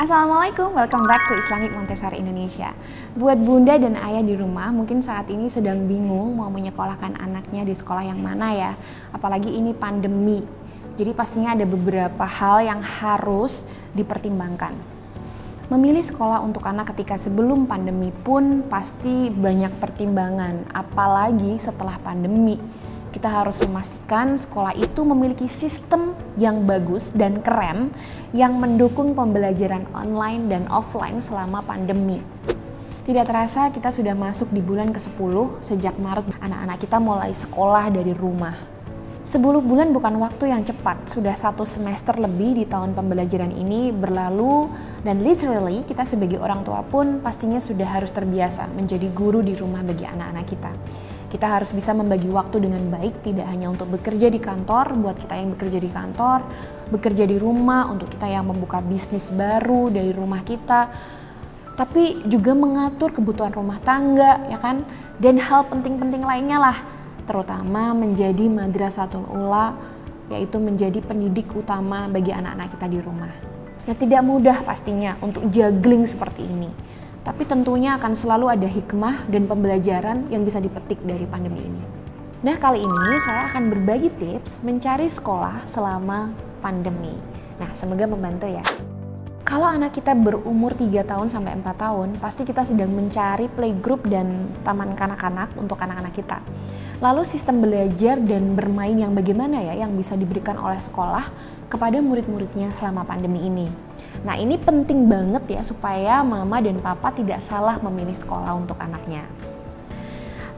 Assalamualaikum, welcome back to Islamic Montessori Indonesia. Buat bunda dan ayah di rumah, mungkin saat ini sedang bingung mau menyekolahkan anaknya di sekolah yang mana ya. Apalagi ini pandemi, jadi pastinya ada beberapa hal yang harus dipertimbangkan. Memilih sekolah untuk anak ketika sebelum pandemi pun pasti banyak pertimbangan, apalagi setelah pandemi. Kita harus memastikan sekolah itu memiliki sistem yang bagus dan keren yang mendukung pembelajaran online dan offline selama pandemi. Tidak terasa kita sudah masuk di bulan ke-10 sejak Maret anak-anak kita mulai sekolah dari rumah. 10 bulan bukan waktu yang cepat, sudah 1 semester lebih di tahun pembelajaran ini berlalu dan literally kita sebagai orang tua pun pastinya sudah harus terbiasa menjadi guru di rumah bagi anak-anak kita. Kita harus bisa membagi waktu dengan baik, tidak hanya untuk bekerja di kantor, buat kita yang bekerja di kantor, bekerja di rumah, untuk kita yang membuka bisnis baru dari rumah kita, tapi juga mengatur kebutuhan rumah tangga, ya kan? Dan hal penting-penting lainnya lah, terutama menjadi madrasatul ula, yaitu menjadi pendidik utama bagi anak-anak kita di rumah. Nah, tidak mudah pastinya untuk juggling seperti ini. Tapi tentunya akan selalu ada hikmah dan pembelajaran yang bisa dipetik dari pandemi ini. Nah, kali ini saya akan berbagi tips mencari sekolah selama pandemi. Nah, semoga membantu ya. Kalau anak kita berumur 3 tahun sampai 4 tahun, pasti kita sedang mencari playgroup dan taman kanak-kanak untuk anak-anak kita. Lalu sistem belajar dan bermain yang bagaimana ya yang bisa diberikan oleh sekolah kepada murid-muridnya selama pandemi ini. Nah, ini penting banget ya supaya mama dan papa tidak salah memilih sekolah untuk anaknya.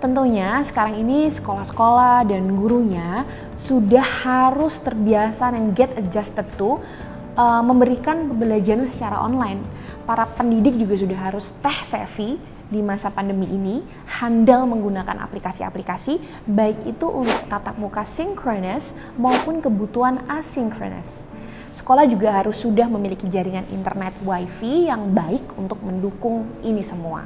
Tentunya sekarang ini sekolah-sekolah dan gurunya sudah harus terbiasa dan get adjusted to memberikan pembelajaran secara online. Para pendidik juga sudah harus tech savvy di masa pandemi ini, handal menggunakan aplikasi-aplikasi baik itu untuk tatap muka sinkronus maupun kebutuhan asinkronus. Sekolah juga harus sudah memiliki jaringan internet wifi yang baik untuk mendukung ini semua.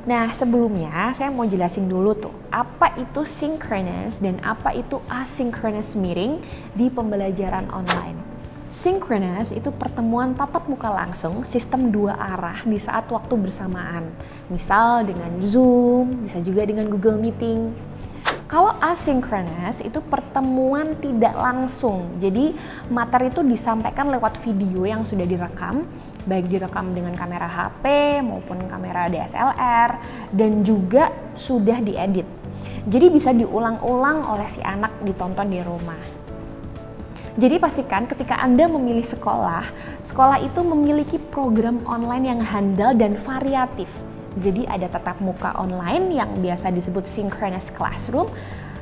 Nah, sebelumnya saya mau jelasin dulu tuh apa itu synchronous dan apa itu asynchronous meeting di pembelajaran online. Synchronous itu pertemuan tatap muka langsung sistem 2 arah di saat waktu bersamaan. Misal dengan Zoom, bisa juga dengan Google Meeting. Kalau asynchronous itu pertemuan tidak langsung. Jadi materi itu disampaikan lewat video yang sudah direkam, baik direkam dengan kamera HP maupun kamera DSLR dan juga sudah diedit. Jadi bisa diulang-ulang oleh si anak ditonton di rumah. Jadi pastikan ketika Anda memilih sekolah, sekolah itu memiliki program online yang handal dan variatif. Jadi ada tatap muka online yang biasa disebut synchronous classroom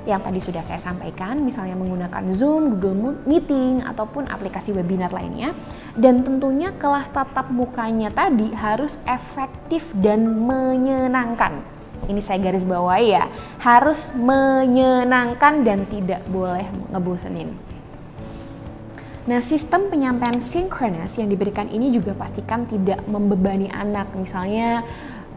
yang tadi sudah saya sampaikan, misalnya menggunakan Zoom, Google Meeting, ataupun aplikasi webinar lainnya. Dan tentunya kelas tatap mukanya tadi harus efektif dan menyenangkan. Ini saya garis bawahi ya, harus menyenangkan dan tidak boleh ngebosenin. Nah, sistem penyampaian sinkronus yang diberikan ini juga pastikan tidak membebani anak. Misalnya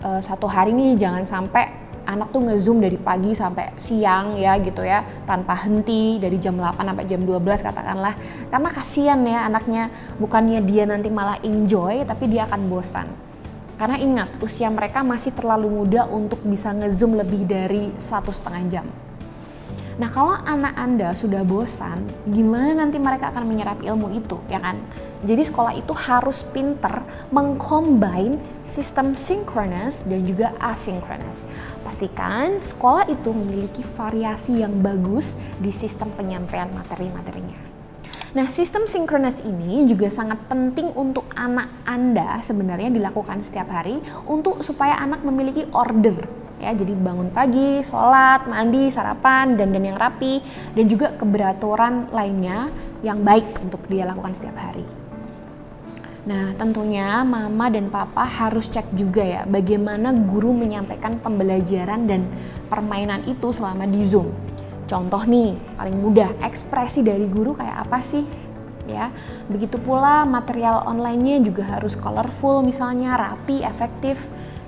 satu hari nih jangan sampai anak tuh nge-zoom dari pagi sampai siang ya gitu ya, tanpa henti dari jam 8 sampai jam 12 katakanlah. Karena kasihan ya anaknya, bukannya dia nanti malah enjoy tapi dia akan bosan. Karena ingat, usia mereka masih terlalu muda untuk bisa nge-zoom lebih dari 1,5 jam. Nah, kalau anak Anda sudah bosan, gimana nanti mereka akan menyerap ilmu itu, ya kan? Jadi sekolah itu harus pinter mengcombine sistem synchronous dan juga asynchronous. Pastikan sekolah itu memiliki variasi yang bagus di sistem penyampaian materi-materinya. Nah, sistem synchronous ini juga sangat penting untuk anak Anda sebenarnya dilakukan setiap hari untuk supaya anak memiliki order. Ya, jadi bangun pagi, sholat, mandi, sarapan, dandan yang rapi, dan juga keberaturan lainnya yang baik untuk dia lakukan setiap hari. Nah, tentunya mama dan papa harus cek juga ya bagaimana guru menyampaikan pembelajaran dan permainan itu selama di Zoom. Contoh nih, paling mudah, ekspresi dari guru kayak apa sih? Ya, begitu pula material online-nya juga harus colorful, misalnya rapi, efektif.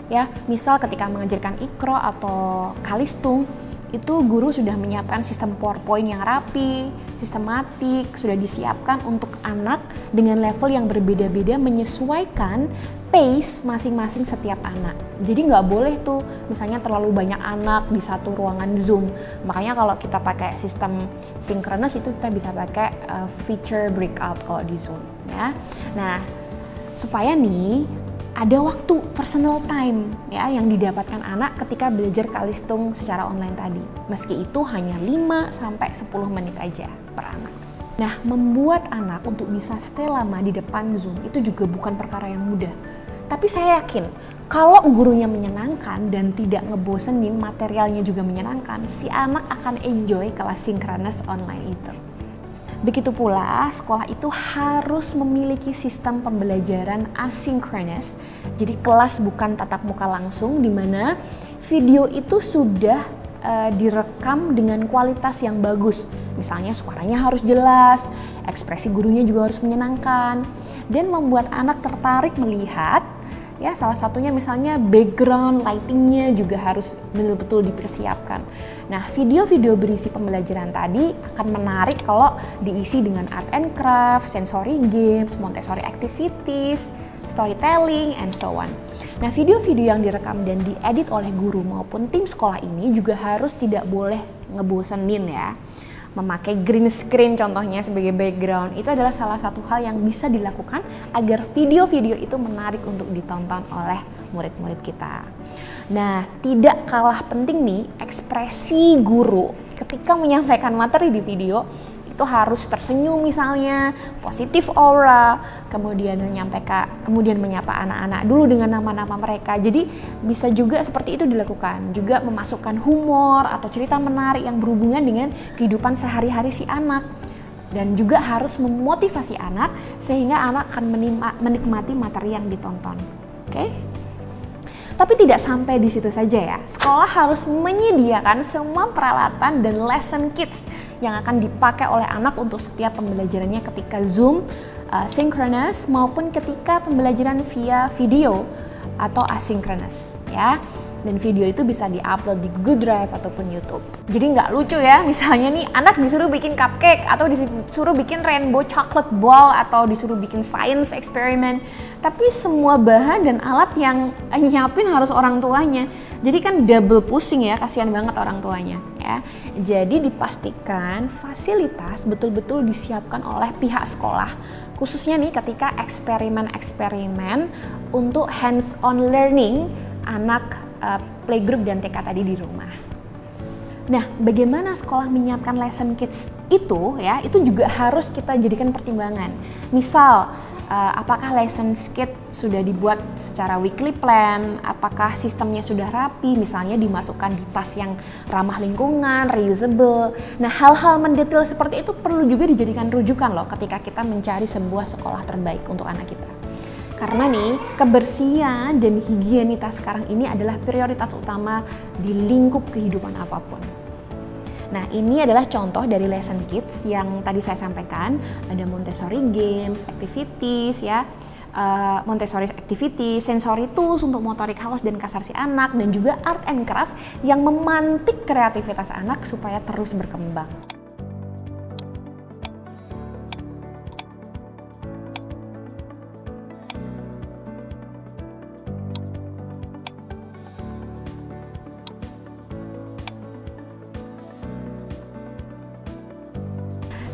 Ya, misal ketika mengajarkan Iqra atau Kalistung, itu guru sudah menyiapkan sistem PowerPoint yang rapi, sistematik, sudah disiapkan untuk anak dengan level yang berbeda-beda menyesuaikan pace masing-masing setiap anak. Jadi nggak boleh tuh misalnya terlalu banyak anak di satu ruangan Zoom. Makanya kalau kita pakai sistem synchronous itu kita bisa pakai feature breakout kalau di Zoom ya. Nah, supaya nih ada waktu personal time ya yang didapatkan anak ketika belajar kalistung secara online tadi. Meski itu hanya 5 sampai 10 menit aja per anak. Nah, membuat anak untuk bisa stay lama di depan Zoom itu juga bukan perkara yang mudah. Tapi saya yakin kalau gurunya menyenangkan dan tidak ngebosenin, materialnya juga menyenangkan, si anak akan enjoy kelas synchronous online itu. Begitu pula sekolah itu harus memiliki sistem pembelajaran asynchronous. Jadi kelas bukan tatap muka langsung, di mana video itu sudah direkam dengan kualitas yang bagus. Misalnya suaranya harus jelas, ekspresi gurunya juga harus menyenangkan, dan membuat anak tertarik melihat. Ya, salah satunya misalnya background lightingnya juga harus betul-betul dipersiapkan. Nah, video-video berisi pembelajaran tadi akan menarik kalau diisi dengan art and craft, sensory games, Montessori activities, storytelling, and so on. Nah, video-video yang direkam dan diedit oleh guru maupun tim sekolah ini juga harus tidak boleh ngebosenin ya. Memakai green screen contohnya sebagai background itu adalah salah satu hal yang bisa dilakukan agar video-video itu menarik untuk ditonton oleh murid-murid kita. Nah, tidak kalah penting nih ekspresi guru ketika menyampaikan materi di video itu harus tersenyum misalnya, positif aura, kemudian menyapa anak-anak dulu dengan nama-nama mereka. Jadi bisa juga seperti itu dilakukan. Juga memasukkan humor atau cerita menarik yang berhubungan dengan kehidupan sehari-hari si anak. Dan juga harus memotivasi anak sehingga anak akan menikmati materi yang ditonton. Oke? Tapi tidak sampai di situ saja ya. Sekolah harus menyediakan semua peralatan dan lesson kits yang akan dipakai oleh anak untuk setiap pembelajarannya ketika Zoom, synchronous maupun ketika pembelajaran via video atau asynchronous ya. Dan video itu bisa diupload di Google Drive ataupun YouTube. Jadi nggak lucu ya, misalnya nih anak disuruh bikin cupcake atau disuruh bikin rainbow chocolate ball atau disuruh bikin science experiment. Tapi semua bahan dan alat yang nyiapin harus orang tuanya. Jadi kan double pusing ya, kasihan banget orang tuanya ya. Jadi dipastikan fasilitas betul-betul disiapkan oleh pihak sekolah. Khususnya nih ketika eksperimen-eksperimen untuk hands-on learning anak playgroup dan TK tadi di rumah. Nah, bagaimana sekolah menyiapkan lesson kits itu ya, itu juga harus kita jadikan pertimbangan. Misal, apakah lesson kit sudah dibuat secara weekly plan, apakah sistemnya sudah rapi, misalnya dimasukkan di tas yang ramah lingkungan, reusable. Nah, hal-hal mendetail seperti itu perlu juga dijadikan rujukan loh ketika kita mencari sebuah sekolah terbaik untuk anak kita. Karena nih, kebersihan dan higienitas sekarang ini adalah prioritas utama di lingkup kehidupan apapun. Nah, ini adalah contoh dari lesson kits yang tadi saya sampaikan. Ada Montessori games, activities ya, Montessori activities, sensory tools untuk motorik halus dan kasar si anak, dan juga art and craft yang memantik kreativitas anak supaya terus berkembang.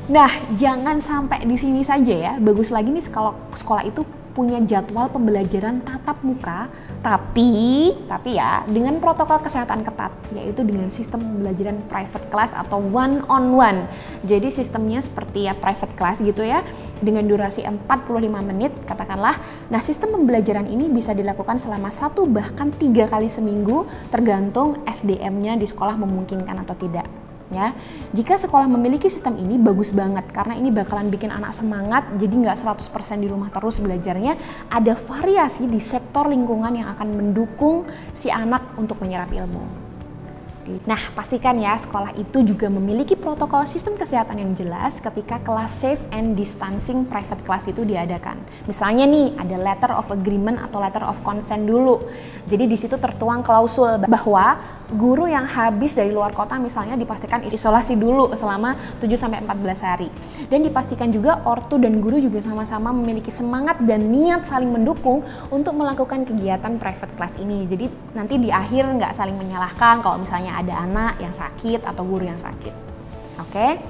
Nah, jangan sampai di sini saja ya. Bagus lagi nih kalau sekolah itu punya jadwal pembelajaran tatap muka, tapi ya dengan protokol kesehatan ketat, yaitu dengan sistem pembelajaran private class atau one on one. Jadi sistemnya seperti ya private class gitu ya, dengan durasi 45 menit katakanlah. Nah, sistem pembelajaran ini bisa dilakukan selama 1 bahkan 3 kali seminggu, tergantung SDM-nya di sekolah memungkinkan atau tidak. Ya, jika sekolah memiliki sistem ini bagus banget karena ini bakalan bikin anak semangat, jadi nggak 100% di rumah terus belajarnya, ada variasi di sektor lingkungan yang akan mendukung si anak untuk menyerap ilmu. Nah, pastikan ya sekolah itu juga memiliki protokol sistem kesehatan yang jelas ketika kelas safe and distancing private class itu diadakan. Misalnya nih, ada letter of agreement atau letter of consent dulu. Jadi di situ tertuang klausul bahwa guru yang habis dari luar kota misalnya dipastikan isolasi dulu selama 7-14 hari. Dan dipastikan juga ortu dan guru juga sama-sama memiliki semangat dan niat saling mendukung untuk melakukan kegiatan private class ini. Jadi nanti di akhir nggak saling menyalahkan kalau misalnya ada anak yang sakit atau guru yang sakit. Oke.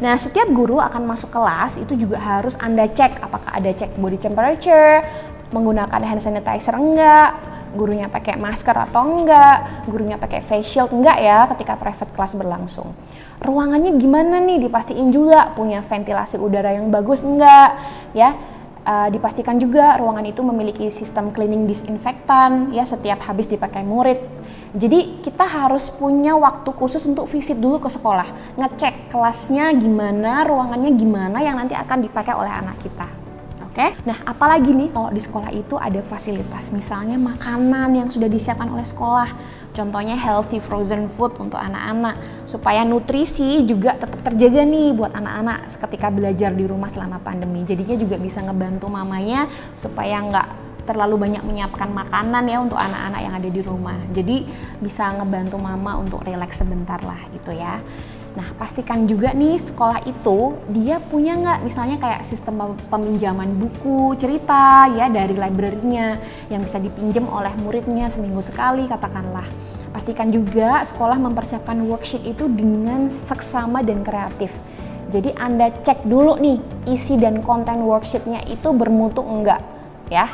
Nah, setiap guru akan masuk kelas itu juga harus Anda cek apakah ada cek body temperature, menggunakan hand sanitizer enggak, gurunya pakai masker atau enggak, gurunya pakai face shield enggak ya ketika private class berlangsung. Ruangannya gimana nih, dipastiin juga punya ventilasi udara yang bagus enggak ya. Dipastikan juga ruangan itu memiliki sistem cleaning disinfektan ya setiap habis dipakai murid. Jadi kita harus punya waktu khusus untuk visit dulu ke sekolah, ngecek kelasnya gimana, ruangannya gimana yang nanti akan dipakai oleh anak kita. Oke. Nah, apalagi nih kalau di sekolah itu ada fasilitas, misalnya makanan yang sudah disiapkan oleh sekolah. Contohnya healthy frozen food untuk anak-anak supaya nutrisi juga tetap terjaga nih buat anak-anak ketika belajar di rumah selama pandemi. Jadinya juga bisa ngebantu mamanya supaya nggak terlalu banyak menyiapkan makanan ya untuk anak-anak yang ada di rumah. Jadi bisa ngebantu mama untuk relax sebentar lah gitu ya. Nah, pastikan juga nih sekolah itu dia punya nggak misalnya kayak sistem peminjaman buku cerita ya dari library-nya yang bisa dipinjam oleh muridnya seminggu sekali katakanlah. Pastikan juga sekolah mempersiapkan worksheet itu dengan seksama dan kreatif. Jadi Anda cek dulu nih isi dan konten worksheet-nya itu bermutu enggak ya.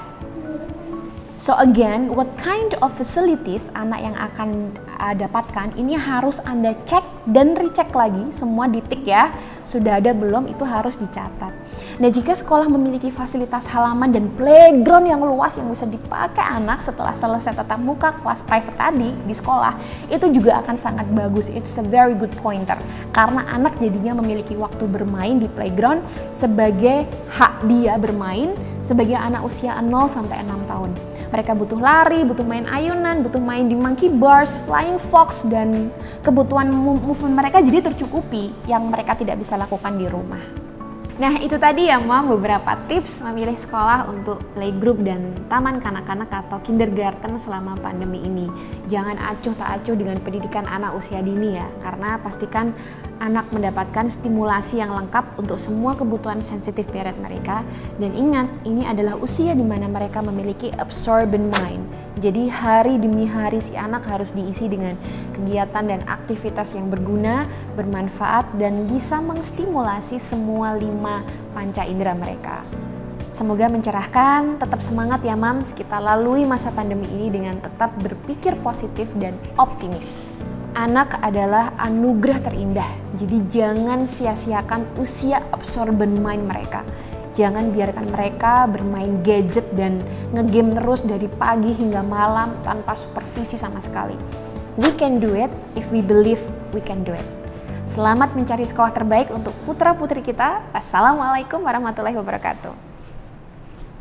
So again, what kind of facilities anak yang akan dapatkan ini harus Anda cek dan recheck lagi, semua ditik ya. Sudah ada belum itu harus dicatat. Nah, jika sekolah memiliki fasilitas halaman dan playground yang luas yang bisa dipakai anak setelah selesai tatap muka kelas private tadi di sekolah, itu juga akan sangat bagus. It's a very good pointer. Karena anak jadinya memiliki waktu bermain di playground sebagai hak dia bermain sebagai anak usia 0 sampai 6 tahun. Mereka butuh lari, butuh main ayunan, butuh main di monkey bars, flying fox, dan kebutuhan movement mereka jadi tercukupi yang mereka tidak bisa lakukan di rumah. Nah, itu tadi ya Mam beberapa tips memilih sekolah untuk playgroup dan taman kanak-kanak atau kindergarten selama pandemi ini. Jangan acuh tak acuh dengan pendidikan anak usia dini ya, karena pastikan anak mendapatkan stimulasi yang lengkap untuk semua kebutuhan sensitif period mereka. Dan ingat, ini adalah usia di mana mereka memiliki absorbent mind. Jadi hari demi hari si anak harus diisi dengan kegiatan dan aktivitas yang berguna, bermanfaat, dan bisa mengstimulasi semua 5 panca indera mereka. Semoga mencerahkan, tetap semangat ya Mams, kita lalui masa pandemi ini dengan tetap berpikir positif dan optimis. Anak adalah anugerah terindah, jadi jangan sia-siakan usia absorbent mind mereka. Jangan biarkan mereka bermain gadget dan ngegame terus dari pagi hingga malam tanpa supervisi sama sekali. We can do it if we believe we can do it. Selamat mencari sekolah terbaik untuk putra-putri kita. Wassalamualaikum warahmatullahi wabarakatuh.